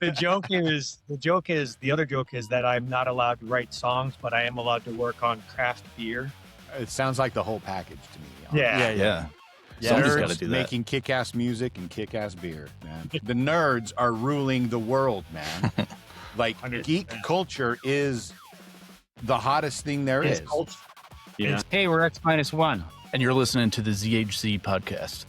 the other joke is that I'm not allowed to write songs, but I am allowed to work on craft beer. It sounds like the whole package to me. Yeah. Yeah. Yeah, Somebody's nerds got to do that. making kick-ass music and kick-ass beer, man. The nerds are ruling the world, man. Like 100%. geek culture is the hottest thing there is. Yeah. Hey, we're X-1. And you're listening to the ZHC podcast.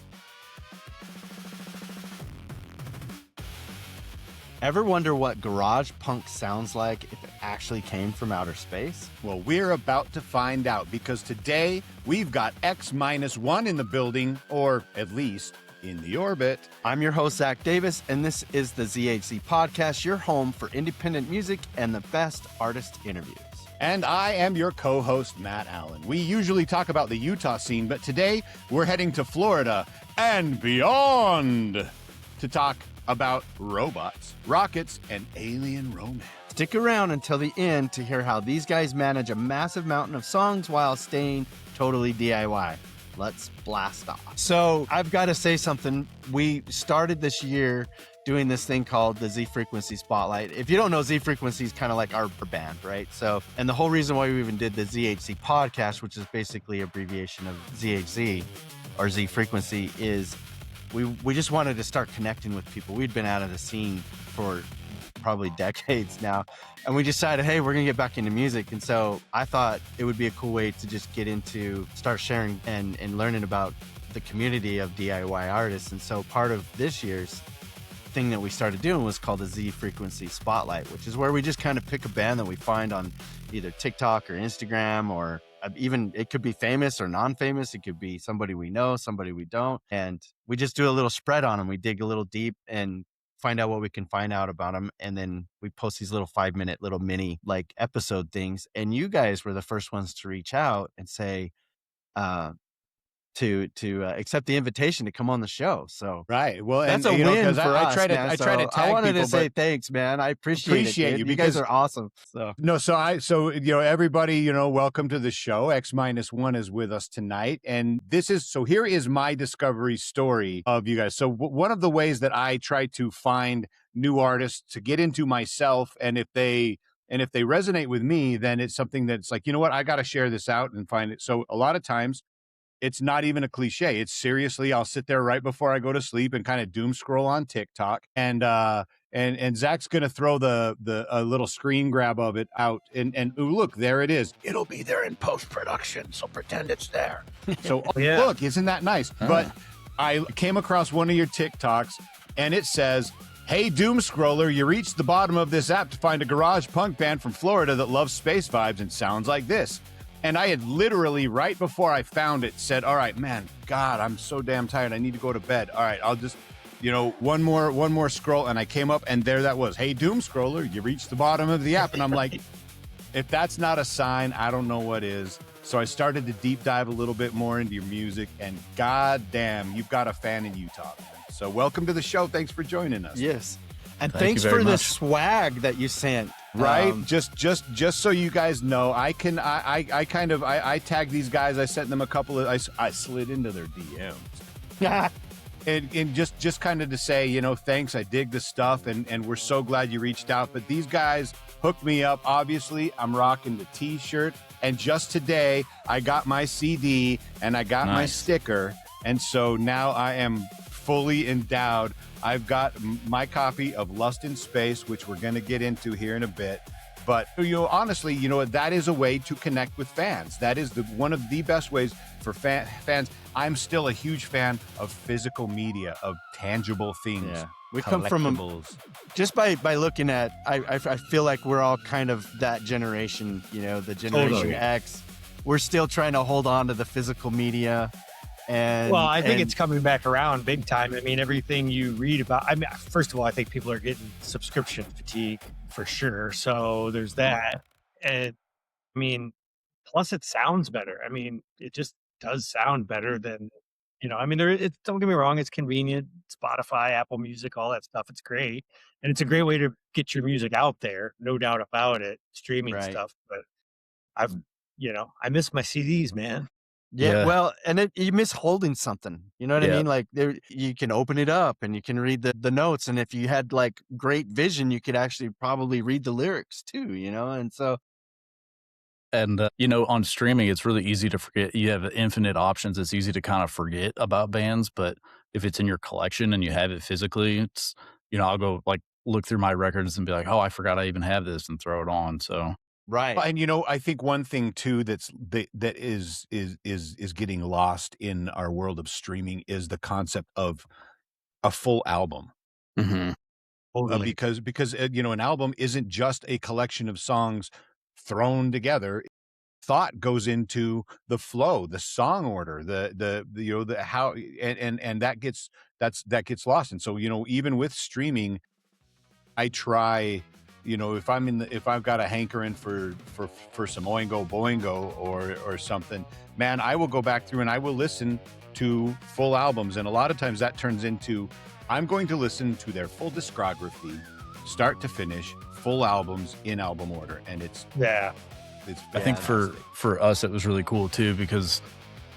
Ever wonder what garage punk sounds like if it actually came from outer space? Well, we're about to find out because today we've got X-1 in the building, or at least in the orbit. I'm your host, Zach Davis, and this is the ZHC podcast, your home for independent music and the best artist interviews. And I am your co-host, Matt Allen. We usually talk about the Utah scene, but today we're heading to Florida and beyond to talk about robots, rockets, and alien romance. Stick around until the end to hear how these guys manage a massive mountain of songs while staying totally DIY. Let's blast off. So I've got to say something. We started this year doing this thing called the Z Frequency Spotlight. If you don't know, Z Frequency is kind of like our band, right? So, and the whole reason why we even did the ZHC podcast, which is basically abbreviation of ZHZ or Z Frequency, is we just wanted to start connecting with people. We'd been out of the scene for probably decades now, and we decided, hey, we're gonna get back into music. And so I thought it would be a cool way to just start sharing and learning about the community of DIY artists. And so part of this year's thing that we started doing was called the Z Frequency Spotlight, which is where we just kind of pick a band that we find on either TikTok or Instagram, or even it could be famous or non-famous. It could be somebody we know, somebody we don't. And we just do a little spread on them. We dig a little deep and find out what we can find out about them. And then we post these little 5-minute little mini like episode things. And you guys were the first ones to reach out and say, to accept the invitation to come on the show. So right. Well, that's and, a win because for I us, try to man. I try to tag I wanted people, to say thanks, man. I appreciate it, you you guys are awesome. So everybody, welcome to the show. X-1 is with us tonight, and here is my discovery story of you guys. So one of the ways that I try to find new artists to get into myself, and if they resonate with me, then it's something that's like, you know what, I got to share this out and find it. So a lot of times it's not even a cliche. It's seriously, I'll sit there right before I go to sleep and kind of doom scroll on TikTok. And Zach's going to throw a little screen grab of it out. And ooh, look, there it is. It'll be there in post-production. So pretend it's there. So Look, isn't that nice? But I came across one of your TikToks and it says, "Hey, doom scroller, you reached the bottom of this app to find a garage punk band from Florida that loves space vibes and sounds like this." And I had literally, right before I found it, said, all right, man, God, I'm so damn tired. I need to go to bed. All right, I'll just, one more scroll. And I came up and there that was. "Hey, doom scroller, you reached the bottom of the app." And I'm like, if that's not a sign, I don't know what is. So I started to deep dive a little bit more into your music, and God damn, you've got a fan in Utah, man. So welcome to the show. Thanks for joining us. Yes. And Thank thanks you very for the much. swag that you sent. Right. Just so you guys know, I tag these guys. I sent them a couple of, I slid into their DMs and just kind of to say, thanks. I dig this stuff. And we're so glad you reached out. But these guys hooked me up. Obviously I'm rocking the t-shirt, and just today I got my CD and I got my sticker. And so now I am fully endowed. I've got my copy of Lust in Space, which we're going to get into here in a bit. But, honestly, that is a way to connect with fans. That is one of the best ways for fans. I'm still a huge fan of physical media, of tangible things. Yeah. We come from just by looking at, I feel like we're all kind of that generation, the Generation X. We're still trying to hold on to the physical media. I think it's coming back around big time. I mean, everything you read about, first of all, I think people are getting subscription fatigue for sure. So there's that. And plus it sounds better. It just does sound better than, don't get me wrong. It's convenient. Spotify, Apple Music, all that stuff. It's great. And it's a great way to get your music out there. No doubt about it. Streaming stuff. But I miss my CDs, man. Yeah, well, and you miss holding something. You know what I mean? Like you can open it up and you can read the notes. And if you had like great vision, you could actually probably read the lyrics too, And so. And, on streaming, it's really easy to forget. You have infinite options. It's easy to kind of forget about bands. But if it's in your collection and you have it physically, it's, I'll go like look through my records and be like, oh, I forgot I even have this, and throw it on. So. Right. And I think one thing too that is getting lost in our world of streaming is the concept of a full album. Mm-hmm. Totally. Because an album isn't just a collection of songs thrown together. Thought goes into the flow, the song order, the how, and that gets lost. And so even with streaming, I try. If I've got a hankering for some Oingo Boingo or something, man, I will go back through and I will listen to full albums. And a lot of times that turns into, I'm going to listen to their full discography, start to finish, full albums in album order. And it's I think for us, it was really cool too, because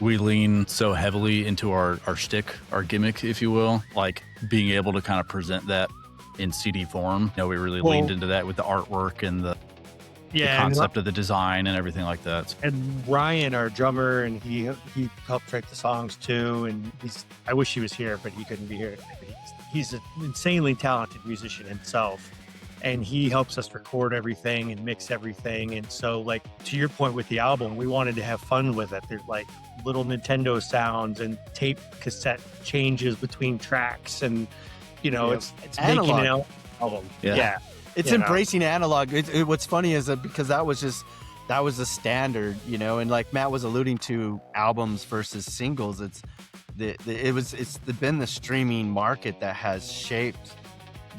we lean so heavily into our shtick, our gimmick, if you will, like being able to kind of present that in CD form. We really leaned into that with the artwork and the concept of the design and everything like that. And Ryan, our drummer, and he helped write the songs too. And I wish he was here, but he couldn't be here. He's an insanely talented musician himself. And he helps us record everything and mix everything. And so, like, to your point with the album, we wanted to have fun with it. There's like little Nintendo sounds and tape cassette changes between tracks. And, it's analog. making an album. Yeah. It's embracing analog. What's funny is that because that was the standard, and like Matt was alluding to, albums versus singles. It's been the streaming market that has shaped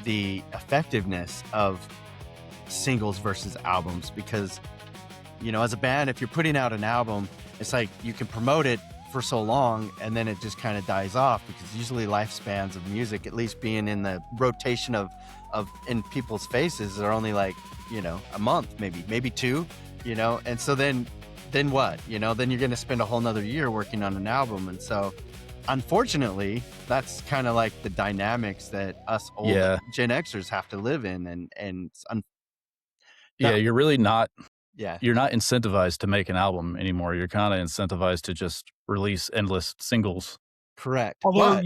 the effectiveness of singles versus albums, because as a band, if you're putting out an album, it's like you can promote it for so long and then it just kind of dies off, because usually lifespans of music, at least being in the rotation of in people's faces, are only like a month, maybe two, and so then what, then you're going to spend a whole nother year working on an album. And so unfortunately, that's kind of like the dynamics that us old Gen Xers have to live in. You're really not. Yeah, you're not incentivized to make an album anymore. You're kind of incentivized to just release endless singles. Correct. Although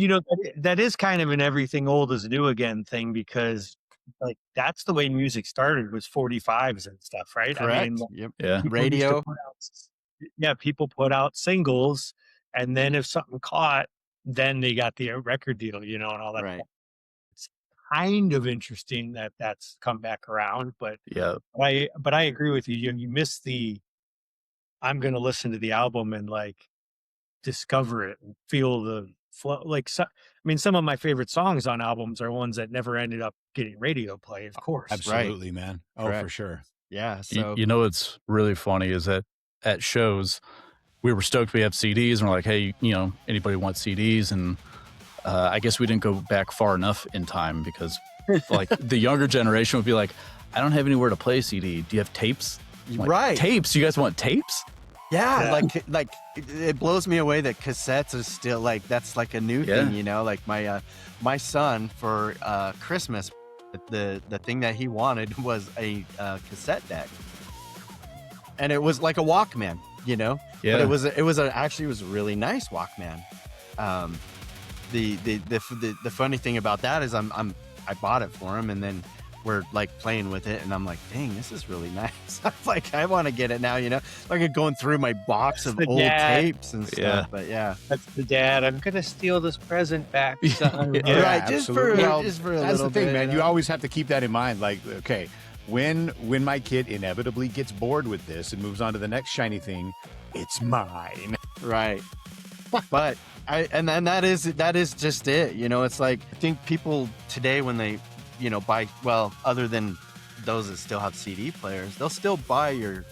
that is kind of an everything old is new again thing, because like that's the way music started, was 45s and stuff, right? Correct. I mean, yeah, radio. People put out singles, and then if something caught, then they got the record deal, and all that. Right. It's kind of interesting that that's come back around, but I agree with you. You miss the, I'm going to listen to the album and like discover it and feel the flow. Like, some of my favorite songs on albums are ones that never ended up getting radio play, of course. Absolutely, right. Man. Oh, Correct. For sure. Yeah. So what's really funny is that at shows, we were stoked we have CDs, and we're like, hey, anybody want CDs? And I guess we didn't go back far enough in time, because like the younger generation would be like, I don't have anywhere to play a CD. Do you have tapes? Like, right. Tapes? You guys want tapes? Yeah. Like it blows me away that cassettes are still like, that's like a new thing, like my son for Christmas, the thing that he wanted was a cassette deck, and it was like a Walkman, Yeah. But it was actually a really nice Walkman. The funny thing about that is I bought it for him, and then we're like playing with it, and I'm like, dang, this is really nice. I'm like, I want to get it now, like going through my box of old tapes and stuff. But that's the dad. I'm gonna steal this present back, son. Right, just for a that's little the thing, bit, man. You always have to keep that in mind. Like, okay, when my kid inevitably gets bored with this and moves on to the next shiny thing, it's mine. Right. But that is just it. It's like, I think people today, when they buy, well, other than those that still have CD players, they'll still buy your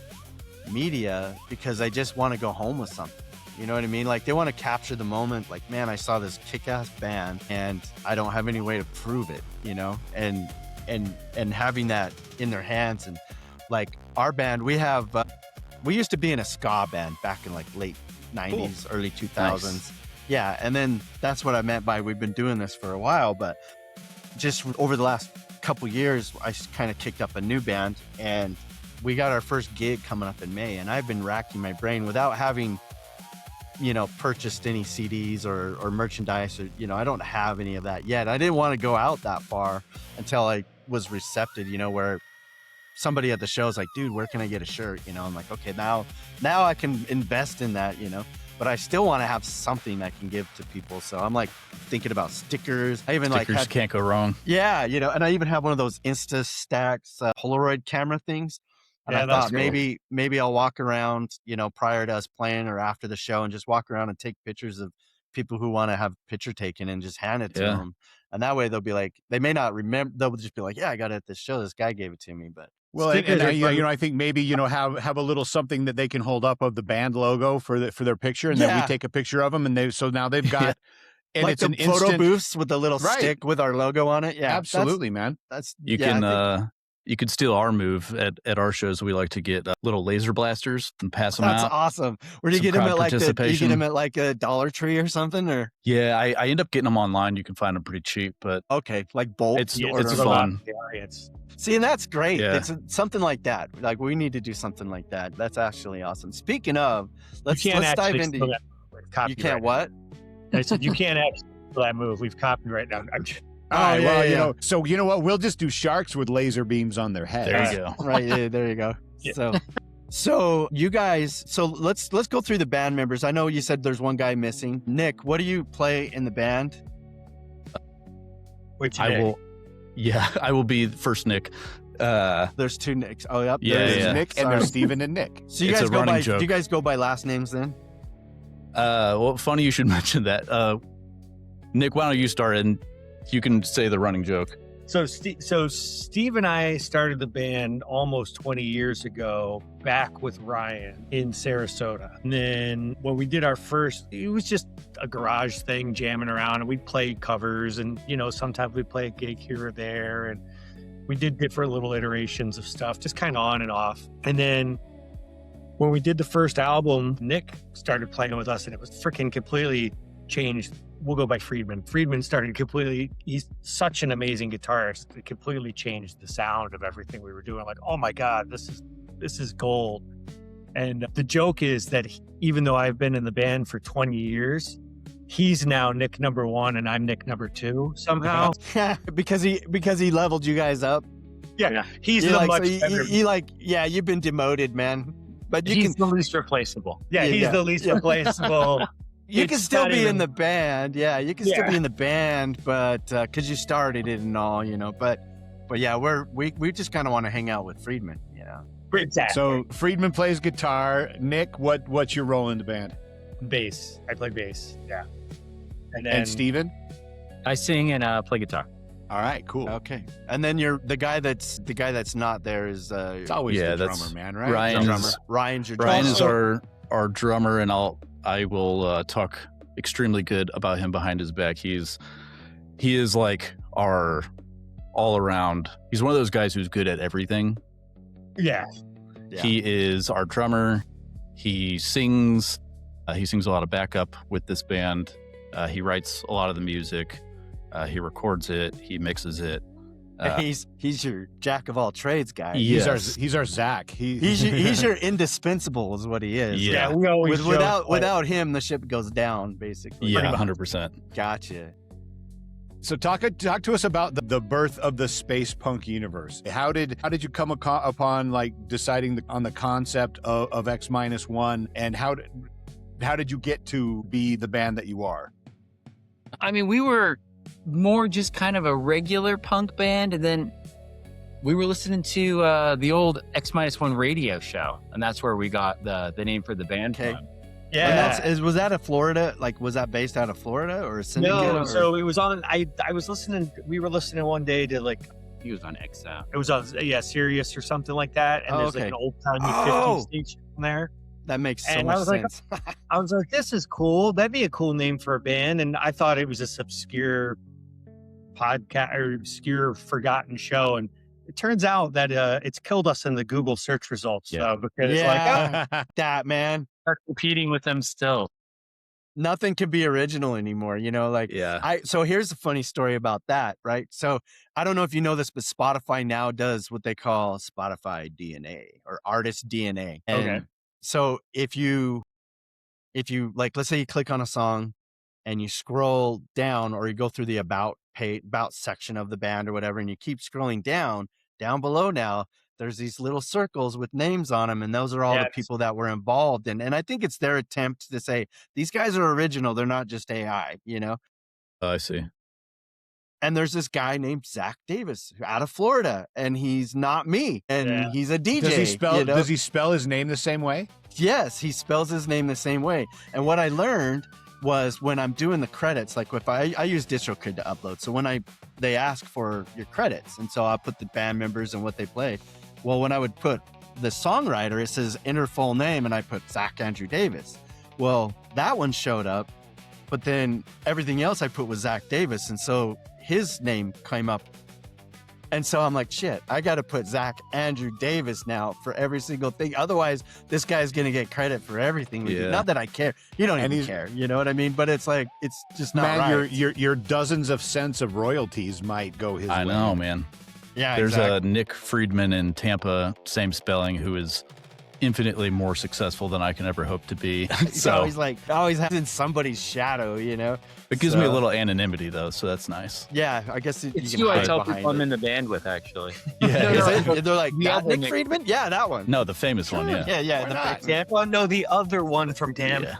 media because they just want to go home with something. You know what I mean? Like, they want to capture the moment. Like, man, I saw this kick-ass band and I don't have any way to prove it, and having that in their hands. And like our band, we used to be in a ska band back in like late 90s, early 2000s. Nice. Yeah, and then that's what I meant by we've been doing this for a while, but just over the last couple years, I kind of kicked up a new band, and we got our first gig coming up in May, and I've been racking my brain without having, purchased any CDs or merchandise, or, I don't have any of that yet. I didn't want to go out that far until I was receptive, where somebody at the show is like, dude, where can I get a shirt? I'm like, okay, now I can invest in that, but I still want to have something I can give to people. So I'm like thinking about stickers. I even Stickers can't go wrong. Yeah, and I even have one of those Insta Stacks Polaroid camera things. And I thought maybe I'll walk around, prior to us playing or after the show, and just walk around and take pictures of people who want to have a picture taken and just hand it to them. And that way they'll be like, they may not remember. They'll just be like, yeah, I got it at this show. This guy gave it to me. But well, I think maybe, have a little something that they can hold up of the band logo for their picture, and then we take a picture of them, and now they've got, and like it's the an photo instant booths with the little stick with our logo on it. Yeah, absolutely, man. You could steal our move at our shows. We like to get little laser blasters and pass them out. That's awesome. Where do you get them at? Like a Dollar Tree or something? Or I end up getting them online. You can find them pretty cheap, but okay, like bulk. It's fun. See, and that's great. Yeah. It's something like that. Like we need to do something like that. That's actually awesome. Speaking of, let's dive into. You can't what? I said you can't actually do that move. We've copyright now. All right, well, so you know what? We'll just do sharks with laser beams on their heads. There you go. Right, there you go. Yeah. So you guys, let's go through the band members. I know you said there's one guy missing. Nick, what do you play in the band? I will be first Nick. There's two Nicks. Oh, yep. There's Nick and there's Steven and Nick. So you guys do you guys go by last names then? Well, funny you should mention that. Nick, why don't you start and you can say the running joke. So Steve and I started the band almost 20 years ago, back with Ryan in Sarasota. And then when we did our first, it was just a garage thing, jamming around, and we'd play covers, and sometimes we'd play a gig here or there, and we did different little iterations of stuff, just kind of on and off. And then when we did the first album, Nick started playing with us, and it was freaking completely changed. We'll go by Friedman. Friedman started completely, he's such an amazing guitarist. It completely changed the sound of everything we were doing. Like, oh my God, this is gold. And the joke is that even though I've been in the band for 20 years, he's now Nick number 1 and I'm Nick number 2 somehow. because he leveled you guys up. Yeah. He's better. You've been demoted, man. But he's the least replaceable. Yeah, he's the least replaceable. You can still be in the band. Yeah, you can still be in the band, but because you started it and all, But yeah, we just kind of want to hang out with Friedman, Exactly. So Friedman plays guitar. Nick, what's your role in the band? Bass. I play bass. Yeah. And Steven? I sing and play guitar. All right, cool. Okay. And then the guy that's not there is it's always the drummer, man, right? Ryan's your drummer. Ryan is our drummer, and I will talk extremely good about him behind his back. He is like our all around. He's one of those guys who's good at everything. Yeah. He is our drummer. He sings. He sings a lot of backup with this band. He writes a lot of the music. He records it. He mixes it. He's your jack of all trades guy. Yes. He's our Zach. He's your indispensable is what he is. Yeah, we always without him the ship goes down basically. Yeah, 100%. Gotcha. So talk to us about the birth of the space punk universe. How did you come upon like deciding on the concept of X-1, and how did you get to be the band that you are? I mean, we were more just kind of a regular punk band, and then we were listening to the old X-1 radio show, and that's where we got the name for the band from. Yeah. Was that a Florida? Like, was that based out of Florida or Syndicate? No, so it was on. I was listening. We were listening one day to he was on X. It was on Sirius or something like that, and there's like an old timey 50s station there. That makes so much sense. I was like, this is cool. That'd be a cool name for a band, and I thought it was this obscure podcast or obscure forgotten show, and it turns out that it's killed us in the Google search results. Because that man. start competing with them still. Nothing can be original anymore, like so here's a funny story about that, right? So I don't know if you know this, but Spotify now does what they call Spotify DNA or artist DNA. And so if you like, let's say you click on a song and you scroll down, or you go through the about section of the band or whatever, and you keep scrolling down below now, there's these little circles with names on them, and those are all the people that were involved. And I think it's their attempt to say, these guys are original. They're not just AI, I see. And there's this guy named Zach Davis out of Florida, and he's not me, and he's a DJ. Does he spell his name the same way? Yes, he spells his name the same way. And what I learned was, when I'm doing the credits, like if I use DistroKid to upload. So when they ask for your credits, and so I put the band members and what they play. Well, when I would put the songwriter, it says enter full name, and I put Zach Andrew Davis. Well, that one showed up, but then everything else I put was Zach Davis, and so his name came up. And so I'm like, shit, I got to put Zach Andrew Davis now for every single thing. Otherwise, this guy's going to get credit for everything we do. Not that I care. You don't even care. You know what I mean? But it's like, it's just not right. Your dozens of cents of royalties might go his way. I know, man. Yeah, There's a Nick Friedman in Tampa, same spelling, who is infinitely more successful than I can ever hope to be. So he's like always in somebody's shadow, It gives me a little anonymity, though, so that's nice. Yeah, I guess it's you I tell people I'm in the band with, actually. They're like, that Nick Friedman? Yeah, that one. No, the famous one, yeah. Yeah, no, the other one from Tampa. Yeah.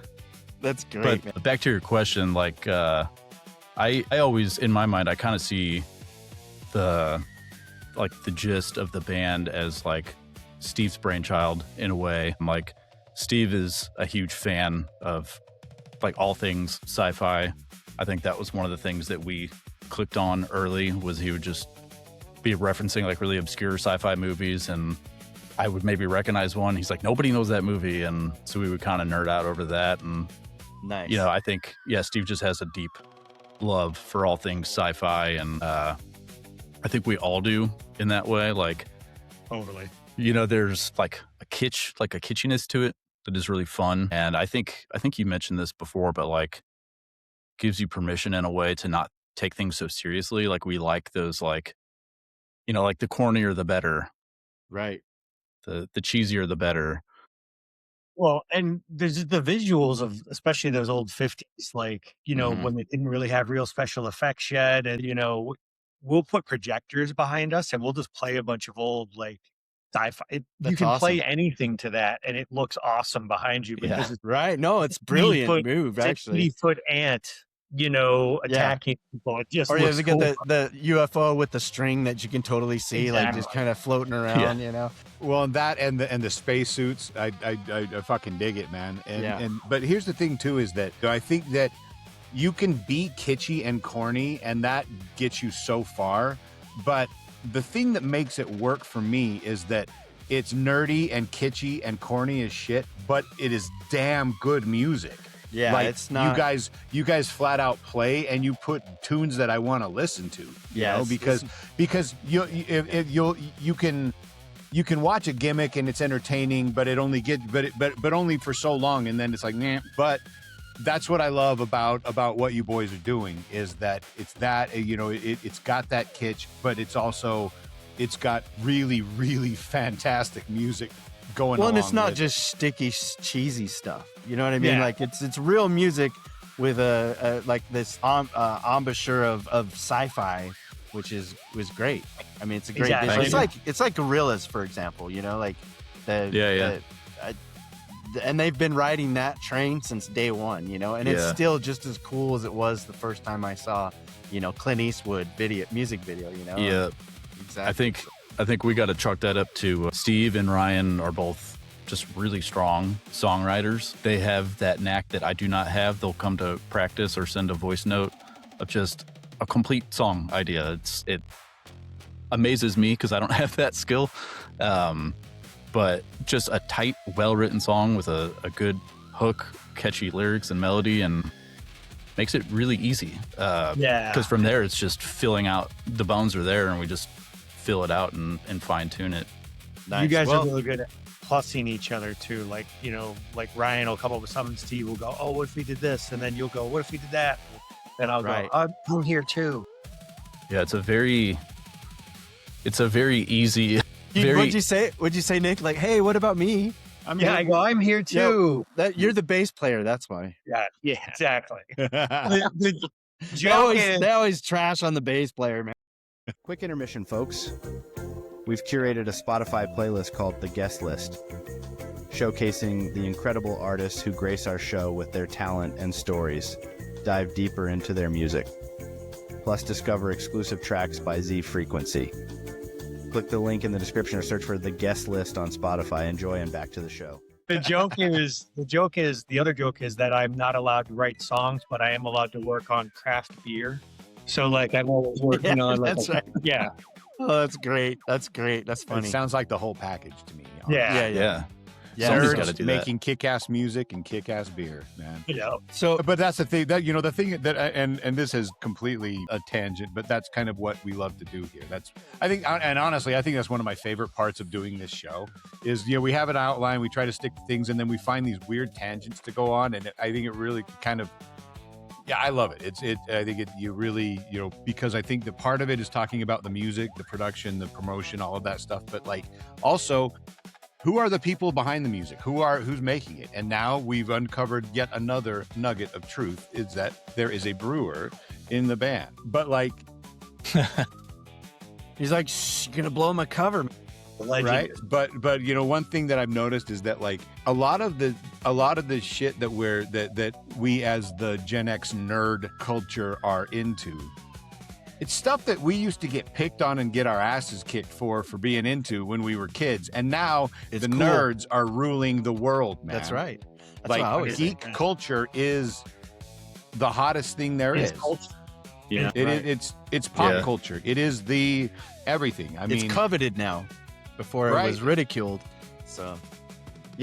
That's great, But back to your question, like, I always, in my mind, I kind of see the gist of the band as, like, Steve's brainchild in a way. Like, Steve is a huge fan of, like, all things sci-fi. I think that was one of the things that we clicked on early, was he would just be referencing like really obscure sci-fi movies, and I would maybe recognize one. He's like, nobody knows that movie. And so we would kind of nerd out over that. And nice. I think, Steve just has a deep love for all things sci-fi. And I think we all do in that way. Like, totally. There's like a kitschiness to it that is really fun. And I think you mentioned this before, but like, gives you permission in a way to not take things so seriously. Like, we like those, like, like the cornier the better, right? The cheesier the better. Well, and there's the visuals of especially those old 50s, like, when they didn't really have real special effects yet. And, we'll put projectors behind us and we'll just play a bunch of old, like, sci-fi. You can play anything to that and it looks awesome behind you because it's right. No, it's brilliant move, actually. 50-foot ant, attacking people. It just or you looks get cool. the UFO with the string that you can totally see, like just kind of floating around, Well, and that and the spacesuits, I fucking dig it, man. And but here's the thing too, is that I think that you can be kitschy and corny, and that gets you so far. But the thing that makes it work for me is that it's nerdy and kitschy and corny as shit, but it is damn good music. Yeah, like, it's not. You guys flat out play, and you put tunes that I want to listen to. Because you can watch a gimmick and it's entertaining, but it only but only for so long, and then it's like, nah. But that's what I love about what you boys are doing, is that it's that, it's got that kitsch, but it's got really, really fantastic music going on. Well, and it's not just sticky, cheesy stuff. You know what I mean? Yeah. Like, it's real music with a like this embouchure of sci-fi, which was great. I mean, it's a great vision. It's like Gorillaz, for example. Like and they've been riding that train since day one, and it's still just as cool as it was the first time I saw, Clint Eastwood music video, Yeah, exactly. I think we got to chalk that up to Steve and Ryan are both just really strong songwriters. They have that knack that I do not have. They'll come to practice or send a voice note of just a complete song idea. It amazes me because I don't have that skill. But just a tight, well-written song with a good hook, catchy lyrics and melody, and makes it really easy. Because from there, it's just filling out. The bones are there, and we just fill it out and fine-tune it. Nice. You guys are really good at plussing each other too. Like, you know, like Ryan will come up with something, Steve will go, oh, what if we did this? And then you'll go, what if we did that? Then I'll go, I'm here too. Yeah, it's a very easy. What'd you say, Nick? Like, hey, what about me? I go, I'm here too. You're the bass player. That's why. Yeah, exactly. They always trash on the bass player, man. Quick intermission, folks. We've curated a Spotify playlist called The Guest List, showcasing the incredible artists who grace our show with their talent and stories. Dive deeper into their music. Plus, discover exclusive tracks by Z Frequency. Click the link in the description or search for The Guest List on Spotify. Enjoy, and back to the show. The other joke is that I'm not allowed to write songs, but I am allowed to work on craft beer. So like I'm always working on like, that's right. Yeah. Oh, that's great. That's funny. It sounds like the whole package to me. Yeah. Somebody's gotta do making kick-ass music and kick-ass beer, man. Yeah. So, but that's the thing that, you know, the thing that, and this is completely a tangent, but that's kind of what we love to do here. I think that's one of my favorite parts of doing this show is, you know, we have an outline, we try to stick to things, and then we find these weird tangents to go on. And I think it really kind of, I love it. I think you really, you know, because I think the part of it is talking about the music, the production, the promotion, all of that stuff. But like also, who are the people behind the music? Who's making it? And now we've uncovered yet another nugget of truth is that there is a brewer in the band. But like, he's like, shh, you're gonna blow my cover, right? But you know, one thing that I've noticed is that like a lot of the shit that we as the Gen X nerd culture are into. It's stuff that we used to get picked on and get our asses kicked for being into when we were kids. And now the cool. Nerds are ruling the world, man. That's right. That's like geek culture is the hottest thing there is. Culture. Yeah. It's pop culture. It is the everything. I mean, it's coveted now. Before it was ridiculed. So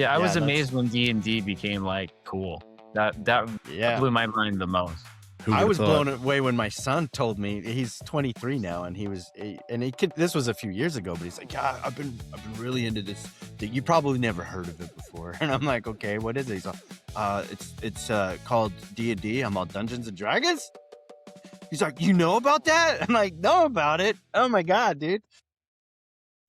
I was amazed when D&D became like cool. That blew my mind the most. I was blown away when my son told me. He's 23 now, and this was a few years ago, but he's like, "Yeah, I've been really into this thing. You probably never heard of it before." And I'm like, "Okay, what is it?" He's like, "It's called D&D. I'm all Dungeons and Dragons." He's like, "You know about that?" I'm like, "Know about it? Oh my god, dude!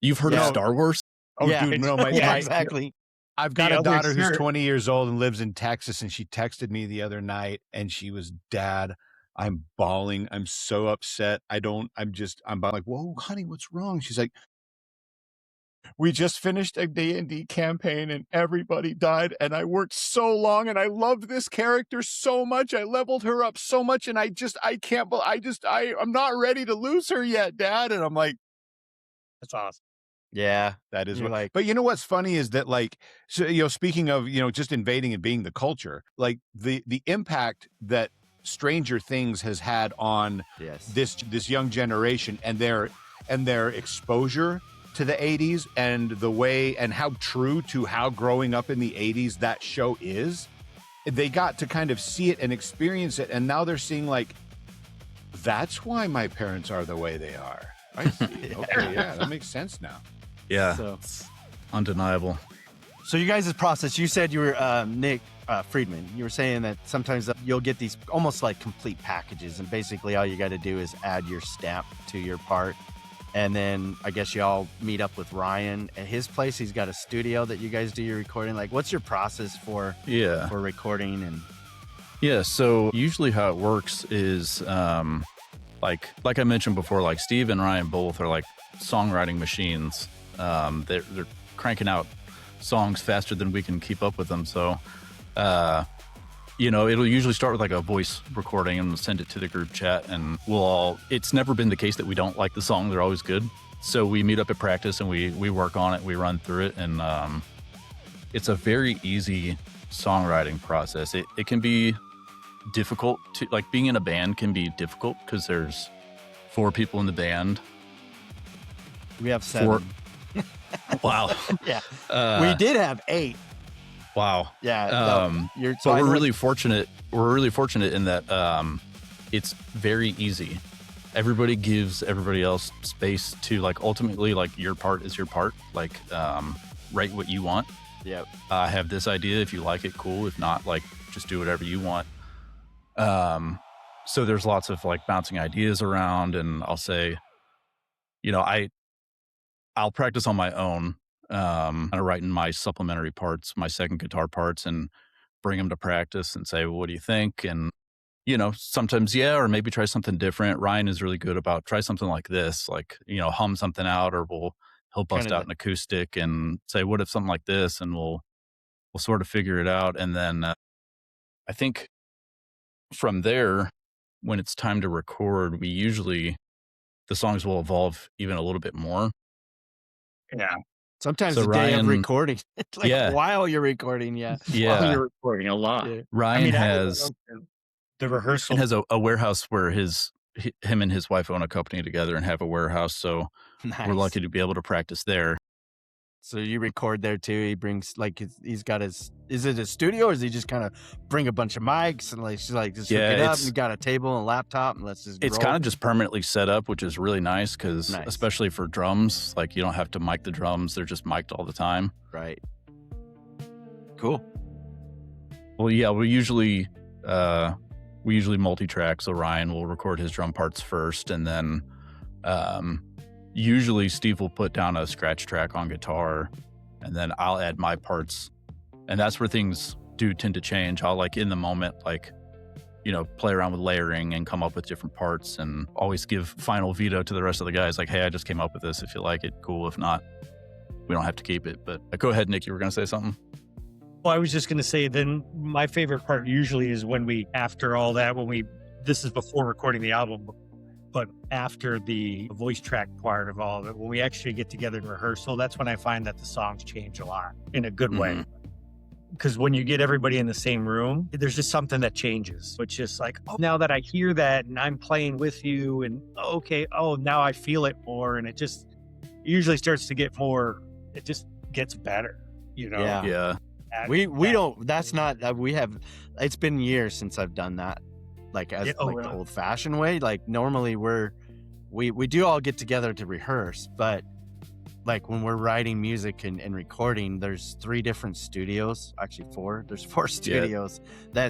You've heard of Star Wars?" Oh, dude, no, exactly. I've got a daughter who's 20 years old and lives in Texas, and she texted me the other night, and she was, "Dad, I'm bawling. I'm so upset. I'm like, whoa, honey, what's wrong?" She's like, "We just finished a D&D campaign, and everybody died, and I worked so long, and I loved this character so much. I leveled her up so much, and I'm not ready to lose her yet, Dad." And I'm like, that's awesome. Yeah, that is what. But you know what's funny is that, like, so, you know, speaking of, you know, just invading and being the culture, like the impact that Stranger Things has had on this young generation and their exposure to the 80s and the way and how true to how growing up in the 80s that show is. They got to kind of see it and experience it, and now they're seeing like, that's why my parents are the way they are. I see. Okay, yeah, that makes sense now. Yeah, it's undeniable. So you guys' process, you said you were Nick Friedman. You were saying that sometimes you'll get these almost like complete packages, and basically all you got to do is add your stamp to your part. And then I guess y'all meet up with Ryan at his place. He's got a studio that you guys do your recording. Like, what's your process for recording? And so usually how it works is like I mentioned before, like Steve and Ryan both are like songwriting machines. They're cranking out songs faster than we can keep up with them. So, you know, it'll usually start with like a voice recording and we'll send it to the group chat, and it's never been the case that we don't like the song. They're always good. So we meet up at practice and we work on it. We run through it, and it's a very easy songwriting process. It can be difficult to, like, being in a band can be difficult because there's 4 people in the band. We have 7. Wow. Yeah. We did have 8. Wow. Yeah. But we're really fortunate. We're really fortunate in that it's very easy. Everybody gives everybody else space to, like, ultimately, like, your part is your part. Like, write what you want. Yep. I have this idea. If you like it, cool. If not, like, just do whatever you want. So there's lots of like bouncing ideas around, and I'll say, you know, I'll practice on my own, kind of writing my supplementary parts, my second guitar parts, and bring them to practice and say, well, what do you think? And, you know, sometimes, yeah, or maybe try something different. Ryan is really good about try something like this, like, you know, hum something out, or he'll bust out an acoustic and say, what if something like this? And we'll sort of figure it out. And then I think from there, when it's time to record, the songs will evolve even a little bit more. Yeah. Sometimes So the day of Ryan- recording, it's like Yeah. while you're recording, While Yeah. you're recording a lot. Yeah. Ryan has the rehearsal. has a warehouse where him and his wife own a company together and have a warehouse. So Nice. we're lucky to be able to practice there. So you record there too. He brings like he's got his. Is it a studio, or does he just kind of bring a bunch of mics and like just Yeah, hook it up? it's- And got a table and a laptop, and let's just. It's roll. kind of just permanently set up, which is really nice because Nice. especially for drums, like you don't have to mic the drums. They're just mic'd all the time. right. Cool. Well, yeah, we usually multi-track. So Ryan will record his drum parts first, and then usually Steve will put down a scratch track on guitar, and then I'll add my parts. And that's where things do tend to change. I'll like in the moment, like, you know, play around with layering and come up with different parts, and always give final veto to the rest of the guys. Like, hey, I just came up with this. If you like it, cool. If not, we don't have to keep it. But go ahead, Nick. You were going to say something? Well, I was just going to say, then my favorite part usually is when after all that, this is before recording the album, but after the voice track part of all of it, when we actually get together in rehearsal, that's when I find that the songs change a lot in a good way. Because when you get everybody in the same room, there's just something that changes. It's just like, oh, now that I hear that and I'm playing with you, and okay, now I feel it more. And it usually starts to get more, it just gets better, you know? Yeah. Yeah. We don't. That's not. We have. It's been years since I've done that. Like as the old fashioned way. Like normally we do all get together to rehearse, but like when we're writing music and recording, there's 3 different studios. Actually 4. There's 4 studios.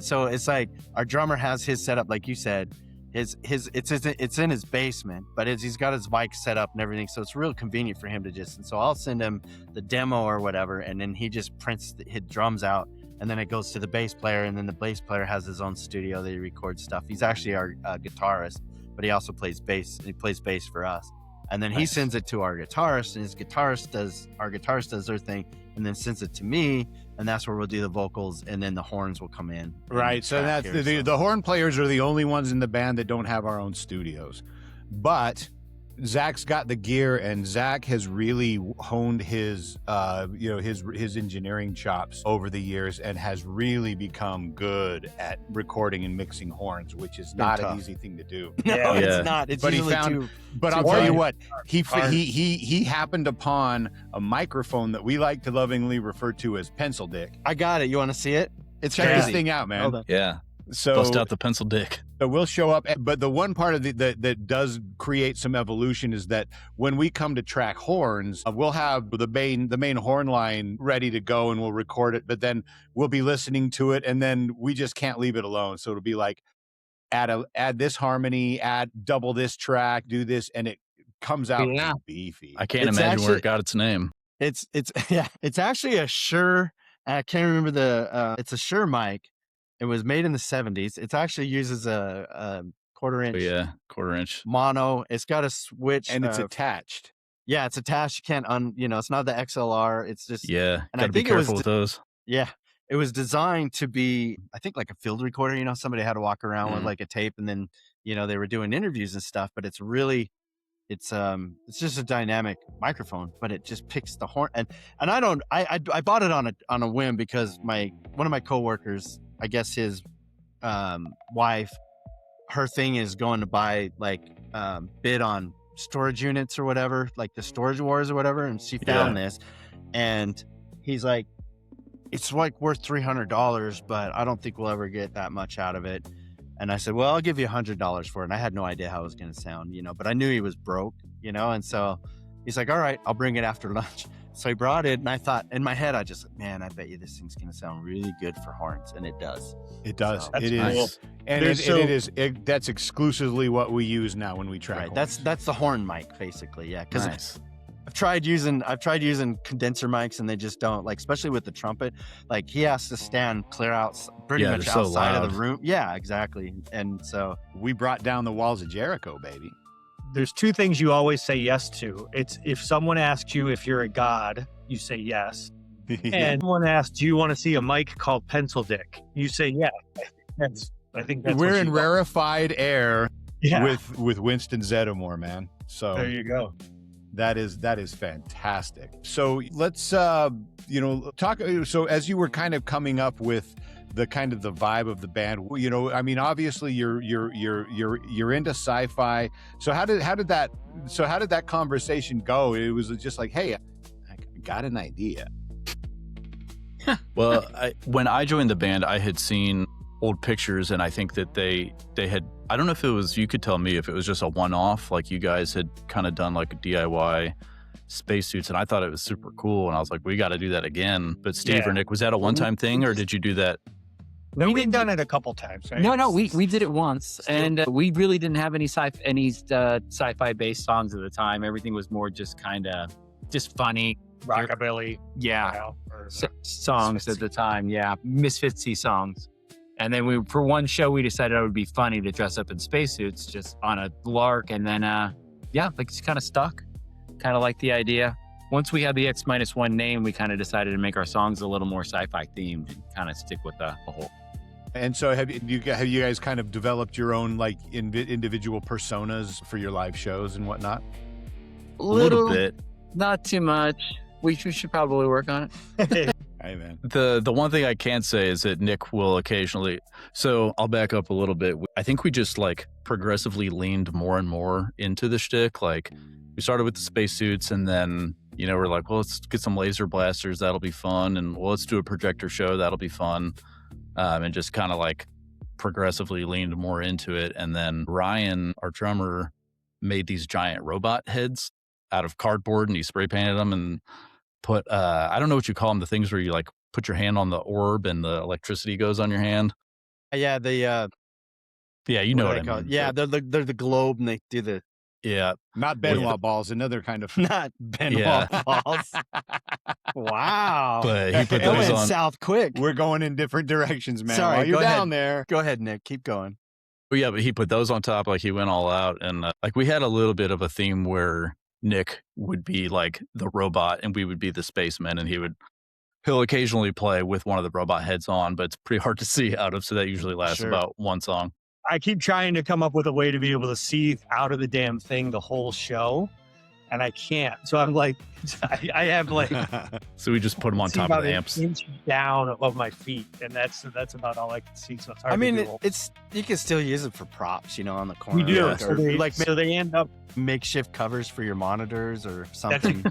So it's like our drummer has his setup, like you said. It's in his basement, but he's got his mic set up and everything, so it's real convenient for him to just. And so I'll send him the demo or whatever, and then he just prints his drums out, and then it goes to the bass player, and then the bass player has his own studio that he records stuff. He's actually our guitarist, but he also plays bass. And he plays bass for us, and then he sends it to our guitarist, and our guitarist does their thing, and then sends it to me. And that's where we'll do the vocals, and then the horns will come in. Right. So that's the horn players are the only ones in the band that don't have our own studios. But Zach's got the gear, and Zach has really honed his his engineering chops over the years, and has really become good at recording and mixing horns, which is not an easy thing to do. No, it's not. It's usually too. But I'll tell you what, he happened upon a microphone that we like to lovingly refer to as pencil dick. I got it. You want to see it? It's Check crazy. this thing out, man. Yeah. So Bust out the pencil dick. So we'll show up, but the one part of that does create some evolution is that when we come to track horns, we'll have the main horn line ready to go, and we'll record it. But then we'll be listening to it, and then we just can't leave it alone. So it'll be like add this harmony, add double this track, do this, and it comes out beefy. I can't imagine where it got its name. It's actually a Shure. I can't remember it's a Shure mic. It was made in the 70s. It actually uses a quarter-inch. Oh, yeah, quarter-inch mono. It's got a switch, and it's attached. Yeah, it's attached. You can't it's not the XLR. It's just and I think be careful with those. Yeah, it was designed to be, I think, like a field recorder. Somebody had to walk around with like a tape, and then they were doing interviews and stuff. But it's really. It's just a dynamic microphone, but it just picks the horn. And I bought it on a whim because one of my coworkers, I guess his wife, her thing is going to buy bid on storage units or whatever, like the Storage Wars or whatever, and she found this, and he's like, it's like worth $300, but I don't think we'll ever get that much out of it. And I said, well, I'll give you $100 for it. And I had no idea how it was going to sound, but I knew he was broke, and so he's like, all right, I'll bring it after lunch. So he brought it, and I thought, in my head, I just, man, I bet you this thing's going to sound really good for horns. And it does. It does. So, It cool. is. And that's exclusively what we use now when we track. Right. horns. That's the horn mic, basically. Yeah. Because Nice. I've tried using condenser mics, and they just don't, like, especially with the trumpet, like he has to stand clear out pretty Yeah, much they're so outside of loud. the room. Yeah, exactly. And so We brought down the walls of Jericho, baby. There's two things you always say yes to. It's if someone asks you if you're a god, you say yes. And someone asks, do you want to see a mic called Pencil Dick? You say yeah. I think that's We're what in you want. rarefied air Yeah. with Winston Zeddemore, man. So There you go. that is fantastic. So let's talk. So as you were kind of coming up with the kind of the vibe of the band, I mean, obviously you're into sci-fi. So how did that conversation go? It was just like, hey, I got an idea. Well, when I joined the band, I had seen old pictures, and I think that they had, I don't know if it was, you could tell me if it was just a one-off, like you guys had kind of done like a DIY spacesuits, and I thought it was super cool, and I was like, we got to do that again. But Steve Yeah. or Nick, was that a one-time thing, or did you do that? No, we've done it a couple times, right? No, we did it once, and we really didn't have any sci-fi based songs at the time. Everything was more just kind of just funny, Rockabilly. yeah, style, or songs at the time. Yeah, misfitsy songs. And then for one show, we decided it would be funny to dress up in spacesuits just on a lark, and then it's kind of stuck. Kind of like the idea. Once we had the X-1 name, we kind of decided to make our songs a little more sci-fi themed and kind of stick with the whole. And so have you guys kind of developed your own like individual personas for your live shows and whatnot? A little bit. Not too much. We should probably work on it. Hey, man. The one thing I can say is that Nick will occasionally, so I'll back up a little bit. I think we just like progressively leaned more and more into the shtick. Like we started with the spacesuits, and then, we're like, well, let's get some laser blasters. That'll be fun. And well, let's do a projector show. That'll be fun. And just kind of like progressively leaned more into it. And then Ryan, our drummer, made these giant robot heads out of cardboard, and he spray painted them and put, I don't know what you call them, the things where you like put your hand on the orb and the electricity goes on your hand. yeah, Yeah, you know what I call it? mean. Yeah, they're the globe, and they do the Yeah. Not Benoit balls, another kind of. not Benoit Yeah. balls. Wow, But he put that those went on. south quick. We're going in different directions, man. Sorry, While you're go down ahead. there. Go ahead, Nick. Keep going. But yeah, but he put those on top, like he went all out. And like we had a little bit of a theme where Nick would be like the robot and we would be the spacemen, and he'll occasionally play with one of the robot heads on, but it's pretty hard to see out of. So that usually lasts Sure. about one song. I keep trying to come up with a way to be able to see out of the damn thing the whole show, and I can't. So I'm like, I have like So we just put them on see top of about the an amps. inch down above my feet, and that's about all I can see. So it's hard. I mean, to do. it's you can still use it for props, on the corner. we do. Like, So or, they, like so they end up. makeshift covers for your monitors or something.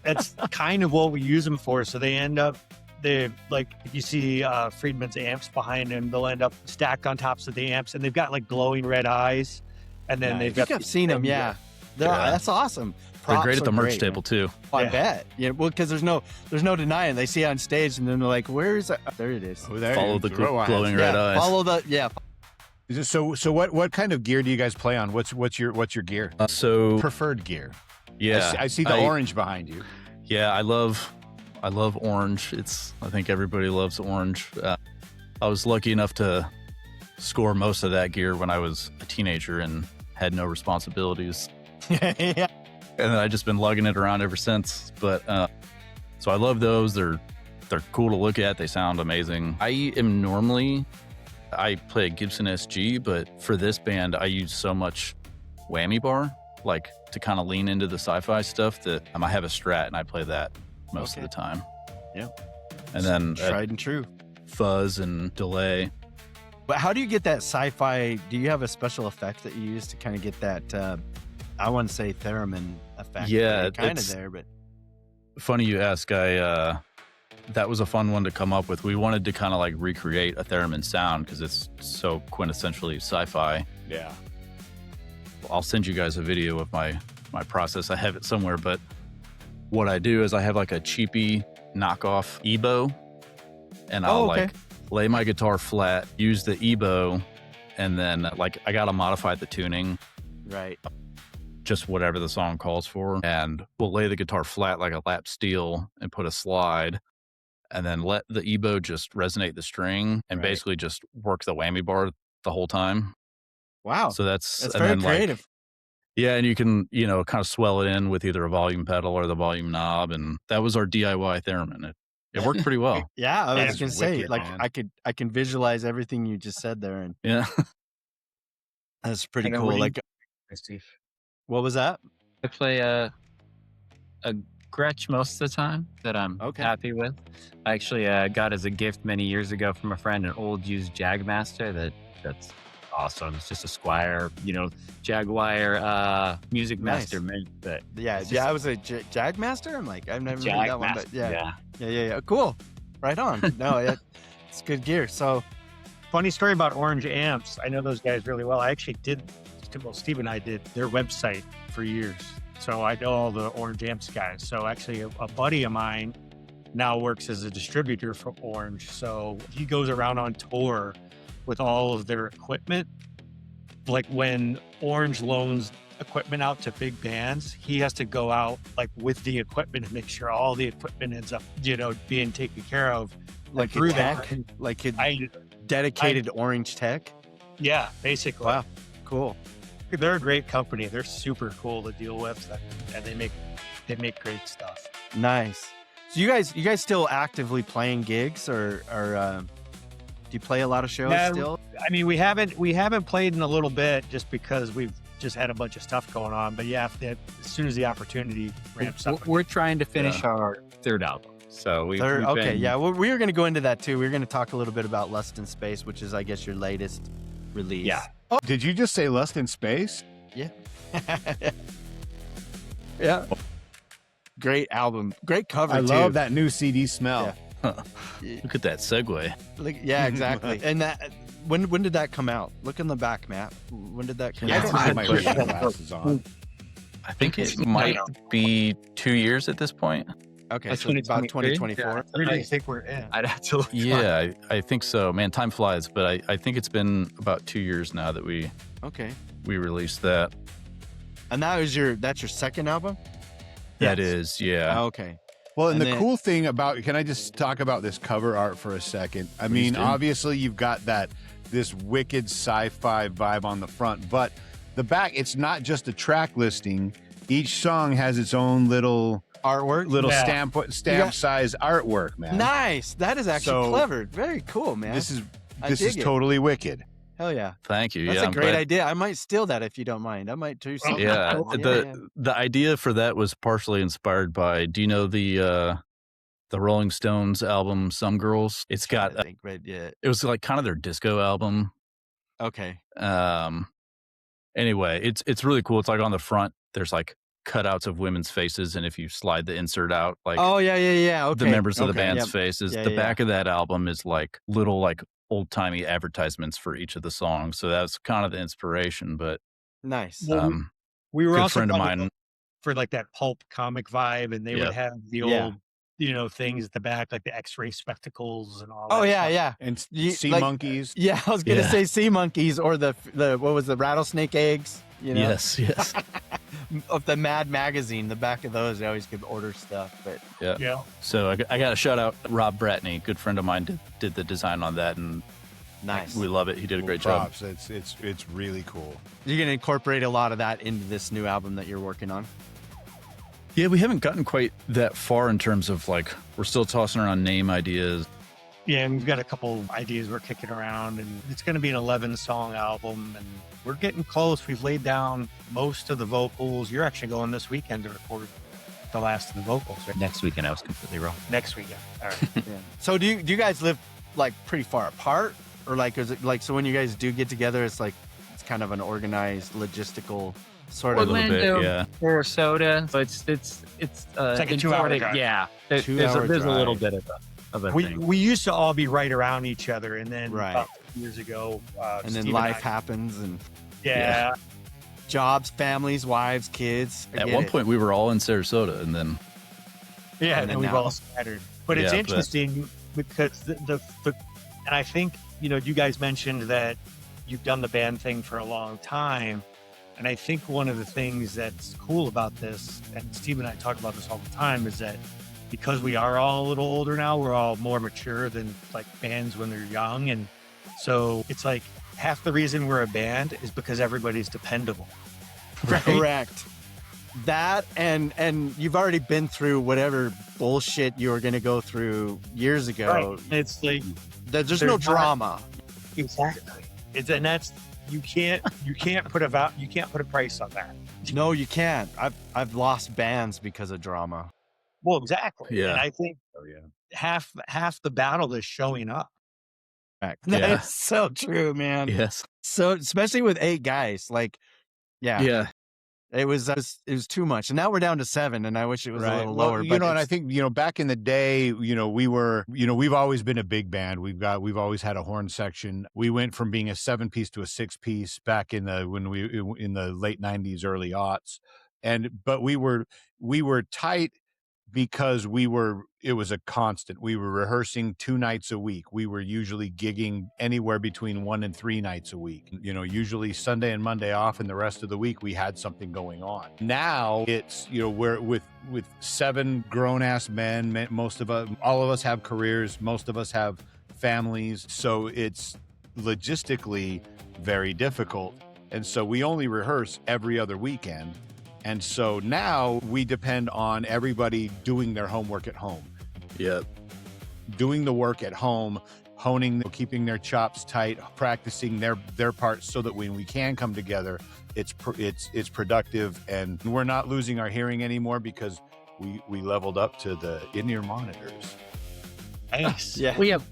That's kind of what we use them for. So they end up. They like you see Friedman's amps behind him. They'll end up stacked on tops of the amps, and they've got like glowing red eyes. And then I they've think got. I've seen them. Yeah, Yeah. that's awesome. They're Props great at the are merch great, table man. too. I Yeah. bet. Yeah, well, because there's no denying. They see it on stage, and then they're like, "Where is it?" Oh, there it is. Oh, there Follow you the go. glowing red eyes. Follow the So what kind of gear do you guys play on? What's your gear? So Preferred gear. yeah, I see the orange behind you. Yeah, I love orange. I think everybody loves orange. I was lucky enough to score most of that gear when I was a teenager and had no responsibilities. yeah. And then I've just been lugging it around ever since. But so I love those. They're cool to look at. They sound amazing. I play a Gibson SG, but for this band, I use so much whammy bar, like to kind of lean into the sci-fi stuff, that I have a Strat and I play that most of the time. Yeah. And then Tried and true. fuzz and delay. But how do you get that sci-fi? Do you have a special effect that you use to kind of get that? I want to say theremin effect. Yeah, kind of it's- there, but Funny you ask. That was a fun one to come up with. We wanted to kind of like recreate a theremin sound because it's so quintessentially sci-fi. Yeah. I'll send you guys a video of my process. I have it somewhere, but what I do is I have like a cheapy knockoff EBO, and I'll like lay my guitar flat, use the EBO, and then like I gotta modify the tuning, Right. just whatever the song calls for, and we'll lay the guitar flat like a lap steel and put a slide, and then let the EBO just resonate the string and basically just work the whammy bar the whole time. Wow. So that's very then, creative. Like, yeah, and you can, kind of swell it in with either a volume pedal or the volume knob, and that was our DIY theremin. It worked pretty well. Yeah, I was That's gonna say, wicked, like, man. I can visualize everything you just said there, and Yeah. that's pretty And then cool. what do you- Like, what was that? I play a Gretsch most of the time that I'm happy with. I actually got as a gift many years ago from a friend an old used Jagmaster that's awesome. It's just a Squire, Jaguar Music Master mint. But I was a Jagmaster. I'm like, I've never heard that one, but yeah. Cool. Right on. No, it's good gear. So, Funny story about Orange Amps. I know those guys really well. I actually Steve and I did their website for years. So I know all the Orange Amps guys. So actually a buddy of mine now works as a distributor for Orange. So he goes around on tour with all of their equipment. Like when Orange loans equipment out to big bands, he has to go out like with the equipment and make sure all the equipment ends up, being taken care of. like through tech, that. like dedicated Orange tech. Yeah, basically. Wow, cool. They're a great company. They're super cool to deal with, and they make great stuff. Nice. So you guys still actively playing gigs, or do you play a lot of shows still? I mean, we haven't played in a little bit just because we've just had a bunch of stuff going on. But yeah, as soon as the opportunity ramps up, We're trying to finish our third album. So we've been, Well, we were going to go into that too. We were going to talk a little bit about Lust in Space, which is, I guess, your latest release. Yeah. Oh, did you just say Lust in Space? Yeah. Yeah. Great album. Great cover, I too. love that new CD smell. Look at that segue. Yeah, exactly. And that when did that come out? Look in the back, Matt. When did that come I out? don't have my reading glasses on. I think it might be 2 years at this point. Okay, That's so it's about 2024. yeah, where do you think we're in? I'd have to look. Yeah, I think so. Man, time flies, but I think it's been about 2 years now that we released that. And that's your second album? That is, yeah. Okay. Well, and the then- cool thing about, can I just talk about this cover art for a second? I mean, do. obviously you've got this wicked sci-fi vibe on the front, but the back, it's not just a track listing. Each song has its own little artwork, stamp size artwork, man. Nice. That is actually clever. Very cool, man. This is dig it. totally wicked. Hell yeah. Thank you. That's yeah, a great idea. I might steal that if you don't mind. I might do something. Yeah, cool. the idea for that was partially inspired by, do you know the Rolling Stones album Some Girls? It's got it was like kind of their disco album. Okay. Anyway, it's really cool. It's like on the front there's like cutouts of women's faces, and if you slide the insert out, like Okay. the members of the band's faces. Yeah, the back of that album is like little like old-timey advertisements for each of the songs. So that's kind of the inspiration. But nice. We were good also friend of mine for like that pulp comic vibe, and they would have the old things at the back, like the X-ray spectacles and all that stuff. And sea monkeys. Yeah, I was gonna say sea monkeys, or the what was the rattlesnake eggs? Yes. Of the Mad magazine, the back of those, I always could order stuff. But Yeah. So I got to shout out Rob Bratney, good friend of mine, did the design on that, and nice. we love it. He did a great Props. job. It's really cool. You're gonna incorporate a lot of that into this new album that you're working on. Yeah, we haven't gotten quite that far in terms of like, we're still tossing around name ideas. Yeah, and we've got a couple ideas we're kicking around, and it's going to be an 11-song album, and we're getting close. We've laid down most of the vocals. You're actually going this weekend to record the last of the vocals, right? Next weekend, I was completely wrong. Next weekend. All right. So do you guys live like pretty far apart, or like is it like, so when you guys do get together, it's like it's kind of an organized logistical sort of Orlando, yeah. Sarasota. So it's like a 2-hour drive. Yeah, there's 2-hour a little drive. bit of a thing. We used to all be right around each other, and then Right. about years ago, and then Steve life I- happens, and Yeah. jobs, families, wives, kids. I At get one it. point, we were all in Sarasota, and then Yeah, And then and we've now- all scattered. But it's Yeah, interesting because the and I think, you guys mentioned that you've done the band thing for a long time. And I think one of the things that's cool about this, and Steve and I talk about this all the time, is that because we are all a little older now, we're all more mature than like bands when they're young. And so it's like half the reason we're a band is because everybody's dependable. Right? Correct. That and you've already been through whatever bullshit you were going to go through years ago. Right. It's like There's no not- drama. exactly. And that's you can't put a price on that. No, you can't. I've lost bands because of drama. Well, exactly. Yeah. And I think half the battle is showing up. That Yeah. is so true, man. Yes. So especially with 8 guys, like, yeah. It was too much, and now we're down to 7, and I wish it was a little lower. You but know, and I it's- think back in the day, we've always been a big band. We've always had a horn section. We went from being a 7-piece to a 6-piece back in the late 90s, early aughts, but we were tight because it was a constant. We were rehearsing 2 nights a week. We were usually gigging anywhere between 1 and 3 nights a week. Usually Sunday and Monday off, and the rest of the week we had something going on. Now it's, we're with 7 grown-ass men. All of us have careers. Most of us have families. So it's logistically very difficult. And so we only rehearse every other weekend. And so now we depend on everybody doing their homework at home, Yep. doing the work at home, keeping their chops tight, practicing their parts so that when we can come together, it's productive, and we're not losing our hearing anymore because we leveled up to the in-ear monitors. Nice. yeah. We have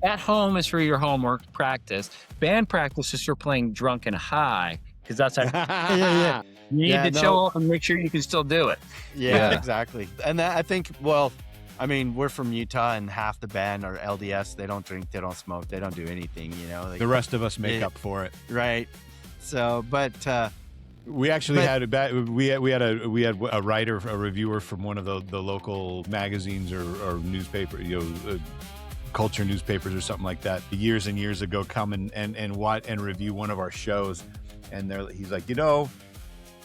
at home is for your homework practice. Band practice is for playing drunk and high, because that's how yeah. you need Yeah, to no. show up and make sure you can still do it. Yeah, Yeah. exactly. And that, I think, well, I mean, we're from Utah, and half the band are LDS. They don't drink, they don't smoke, they don't do anything, like, The rest of us make Yeah. up for it. right. So, but We actually But- we had a writer, a reviewer from one of the local magazines or newspaper, culture newspapers or something like that, years and years ago, come and review one of our shows, and he's like,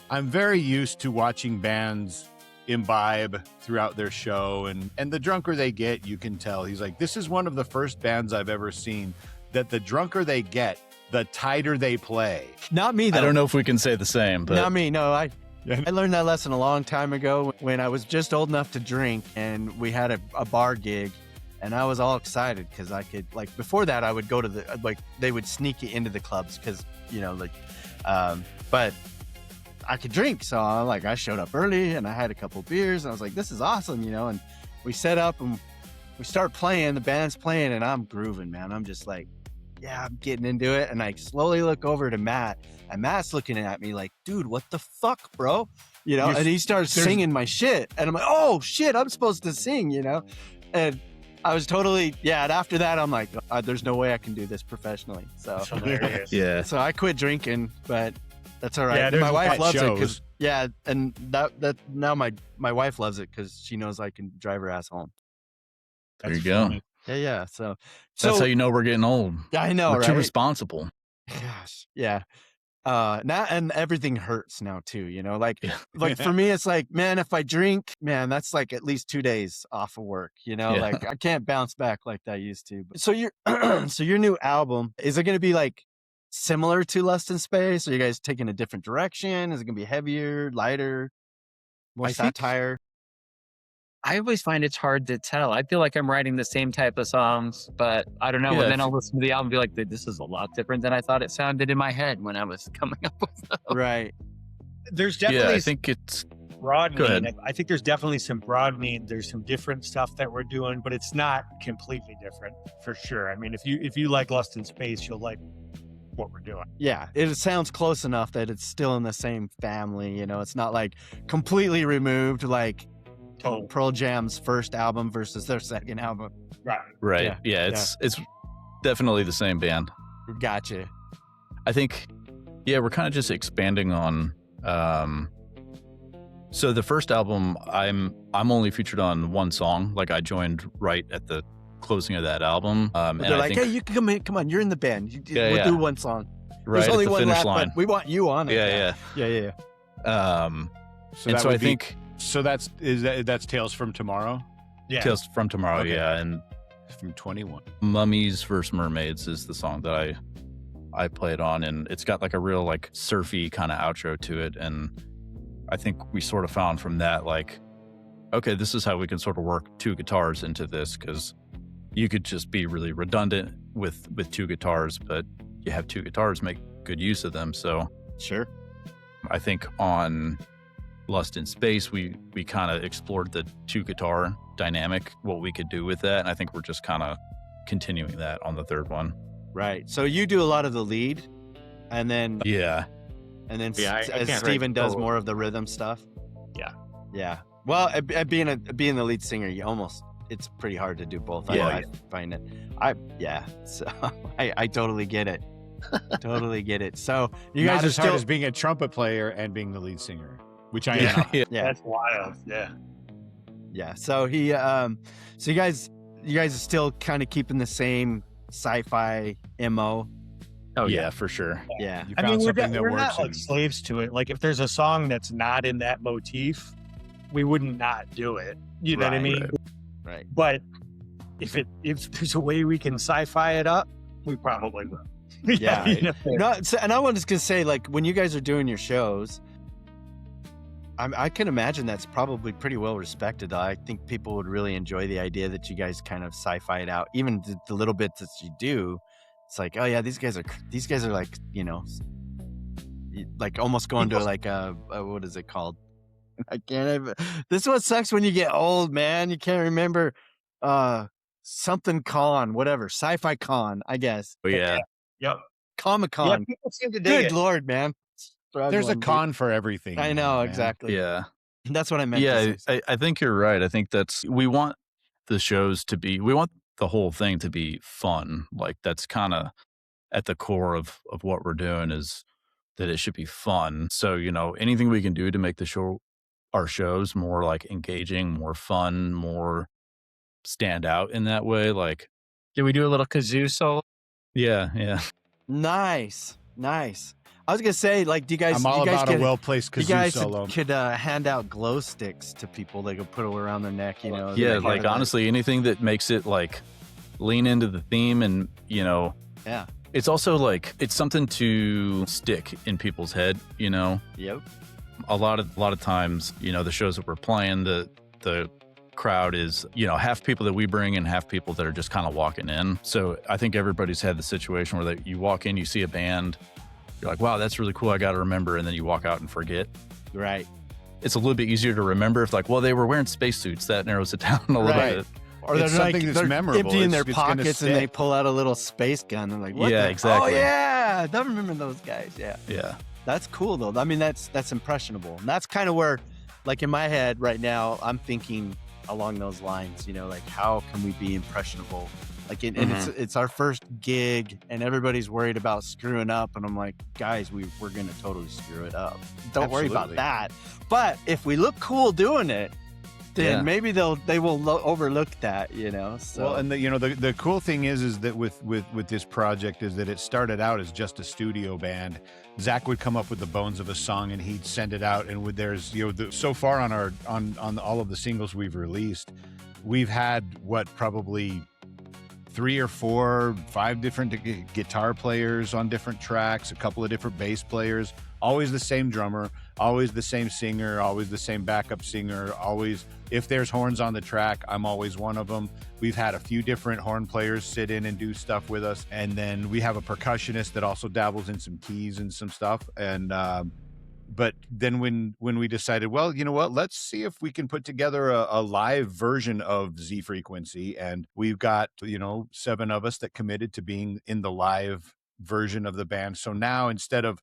I'm very used to watching bands imbibe throughout their show, and the drunker they get, you can tell. He's like, this is one of the first bands I've ever seen that the drunker they get, the tighter they play. not me, though. I don't know if we can say the same, but Not me. No, I learned that lesson a long time ago when I was just old enough to drink, and we had a bar gig, and I was all excited because I could, before that I would go to they would sneak you into the clubs because, but I could drink. So I showed up early and I had a couple beers and I was like, this is awesome, and we set up and we start playing, the band's playing, and I'm grooving, man. I'm just like, yeah, I'm getting into it. And I slowly look over to Matt, and Matt's looking at me like, dude, what the fuck, bro? And he starts singing my shit. And I'm like, oh shit, I'm supposed to sing, And I was totally, and after that, I'm like, there's no way I can do this professionally. So, That's hilarious. yeah. so I quit drinking, but that's all right. Yeah, there's my wife that loves it shows. because, and that now my wife loves it because she knows I can drive her ass home. There you That's go. funny. Yeah. So That's how you know we're getting old. I know, We're right? too responsible. Gosh, yeah. Now and everything hurts now too. Like Yeah. for me, it's like, man, if I drink, man, that's like at least 2 days off of work. Like I can't bounce back like I used to. So your new album, is it going to be like similar to Lust in Space? Are you guys taking a different direction? Is it going to be heavier, lighter, more I think- satire? I always find it's hard to tell. I feel like I'm writing the same type of songs, but I don't know. Yeah, and then I'll listen to the album and be like, this is a lot different than I thought it sounded in my head when I was coming up with it. Right. There's Yeah, definitely I think it's broadening. Go ahead. I think there's definitely some broadening. There's some different stuff that we're doing, but it's not completely different for sure. I mean, if you like Lust in Space, you'll like what we're doing. Yeah, it sounds close enough that it's still in the same family. It's not like completely removed, like Oh, Pearl Jam's first album versus their second album. right. right. Yeah, It's definitely the same band. Gotcha. I think, we're kind of just expanding on So the first album, I'm only featured on one song. Like I joined right at the closing of that album. But they're like, hey, you can come in. Come on, you're in the band. We'll do one song. Right There's only at the one finish left, line. but we want you on it. Yeah. So I think so that's Tales from Tomorrow. Yeah. Tales from Tomorrow, Okay. yeah, and From 21. Mummies vs. Mermaids is the song that I played on, and it's got like a real like surfy kind of outro to it, and I think we sort of found from that like, okay, this is how we can sort of work two guitars into this, because you could just be really redundant with two guitars, but you have two guitars, make good use of them. So Sure. I think on Lust in Space, we kind of explored the two guitar dynamic, what we could do with that. And I think we're just kind of continuing that on the third one. Right. So you do a lot of the lead, and then Yeah. I can't Steven does go- more of the rhythm stuff. Yeah. Yeah. Well, at being the lead singer, it's pretty hard to do both. Yeah. I find it. So I totally get it. Totally get it. So you guys Not are as hard still as being a trumpet player and being the lead singer, which I am. Yeah. yeah. That's wild. Yeah. Yeah. So so you guys are still kind of keeping the same sci-fi MO. Oh Yeah, for sure. Yeah. You I found mean, something that we're works. not like and- slaves to it. Like if there's a song that's not in that motif, we wouldn't not do it. You know what I Right, mean? Right. But if there's a way we can sci-fi it up, we probably will. Yeah. You know? No, and I was gonna say, like, when you guys are doing your shows, I can imagine that's probably pretty well respected. I think people would really enjoy the idea that you guys kind of sci-fi it out. Even the little bits that you do, it's like, oh yeah, these guys are like, like almost going to like a what is it called? I can't even. This is what sucks when you get old, man. You can't remember something con, whatever, sci-fi con, I guess. But yeah. Yep. Comic-Con. Yeah, people seem to dig Good it. Lord, man. There's a Struggling, con for everything. dude. I know, man. exactly. Yeah. That's what I meant. Yeah, to say. I think you're right. I think we want the shows to be, we want the whole thing to be fun. Like that's kind of at the core of what we're doing, is that it should be fun. So, anything we can do to make our shows more like engaging, more fun, more stand out in that way. Like, Did we do a little kazoo solo? yeah. Nice. I was gonna say, like, do you guys? I'm all you guys about could, a well-placed You kazoo guys solo. could hand out glow sticks to people. They could put around their neck. Yeah, like honestly, anything that makes it like lean into the theme, and Yeah. it's also like it's something to stick in people's head. Yep. A lot of times, the shows that we're playing, the crowd is, half people that we bring and half people that are just kind of walking in. So I think everybody's had the situation where you walk in, you see a band, you're like, wow, that's really cool, I got to remember, and then you walk out and forget. Right. It's a little bit easier to remember if like, well, they were wearing spacesuits. That narrows it down a little Right. bit. Or It's they're something like that's they're memorable. emptying their It's gonna pockets and they stick. pull out a little space gun. They're like, what? Yeah, the- exactly. Oh yeah, I remember those guys. Yeah. Yeah. That's cool though. I mean, that's impressionable. And that's kind of where, like in my head right now, I'm thinking along those lines. Like how can we be impressionable? Like, and it's our first gig, and everybody's worried about screwing up, and I'm like, guys, we're gonna totally screw it up. Don't worry about Absolutely. that. But if we look cool doing it, then Yeah. maybe they will overlook that. So Well, and the cool thing is that with this project is that it started out as just a studio band. Zach would come up with the bones of a song and he'd send it out. And there's so far on all of the singles we've released, we've had probably 3 or 4, 5 different guitar players on different tracks, a couple of different bass players, always the same drummer, always the same singer, always the same backup singer, always, if there's horns on the track, I'm always one of them. We've had a few different horn players sit in and do stuff with us. And then we have a percussionist that also dabbles in some keys and some stuff. And, but then when we decided, well, you know what, let's see if we can put together a live version of Z Frequency. And we've got, 7 of us that committed to being in the live version of the band. So now instead of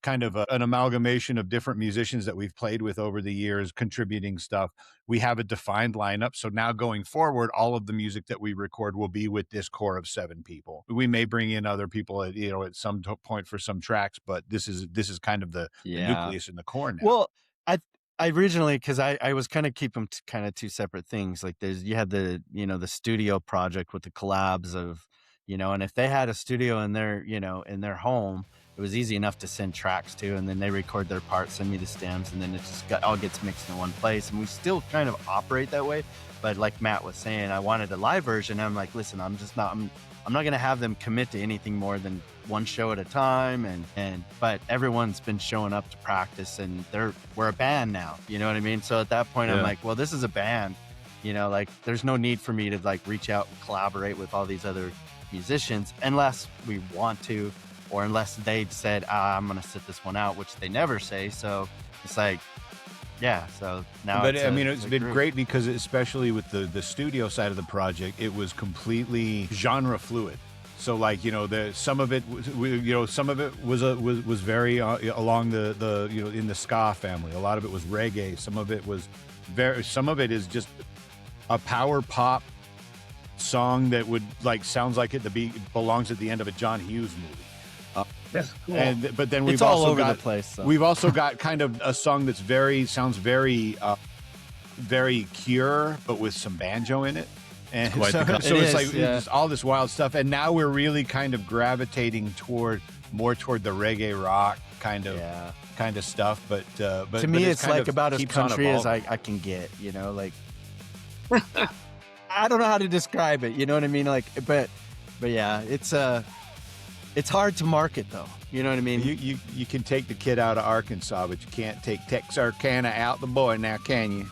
kind of an amalgamation of different musicians that we've played with over the years contributing stuff, we have a defined lineup. So now going forward, all of the music that we record will be with this core of 7 people. We may bring in other people at some point for some tracks, but this is kind of the nucleus in the core now. Well, I originally, because I was kind of keep them kind of two separate things. Like you had the, the studio project with the collabs of, and if they had a studio in their, in their home, it was easy enough to send tracks to, and then they record their parts, send me the stems, and then it just all gets mixed in one place. And we still kind of operate that way. But like Matt was saying, I wanted a live version. I'm like, listen, I'm not going to have them commit to anything more than one show at a time. But everyone's been showing up to practice, and we're a band now. You know what I mean? So at that point, I'm like, well, this is a band, like there's no need for me to like reach out and collaborate with all these other musicians unless we want to, or unless they said, I'm going to sit this one out, which they never say. So it's like, yeah. So now, but it's been great because especially with the studio side of the project, it was completely genre fluid. So like, some of it was very along the in the ska family. A lot of it was reggae. Some of it is just a power pop song that would sounds like it belongs at the end of a John Hughes movie. That's cool. But then it's all over the place. So. We've also got kind of a song that's sounds very Cure, but with some banjo in it. And so it's just all this wild stuff. And now we're really kind of gravitating more toward the reggae rock kind of stuff. But to me, it's like about as country as I can get. Like I don't know how to describe it. You know what I mean? Like, but yeah, it's hard to market though. You know what I mean? You can take the kid out of Arkansas, but you can't take Texarkana out the boy now, can you?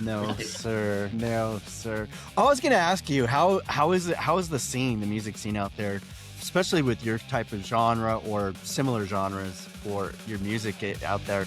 No, sir. No, sir. I was going to ask you, how is the scene, the music scene out there, especially with your type of genre or similar genres for your music out there?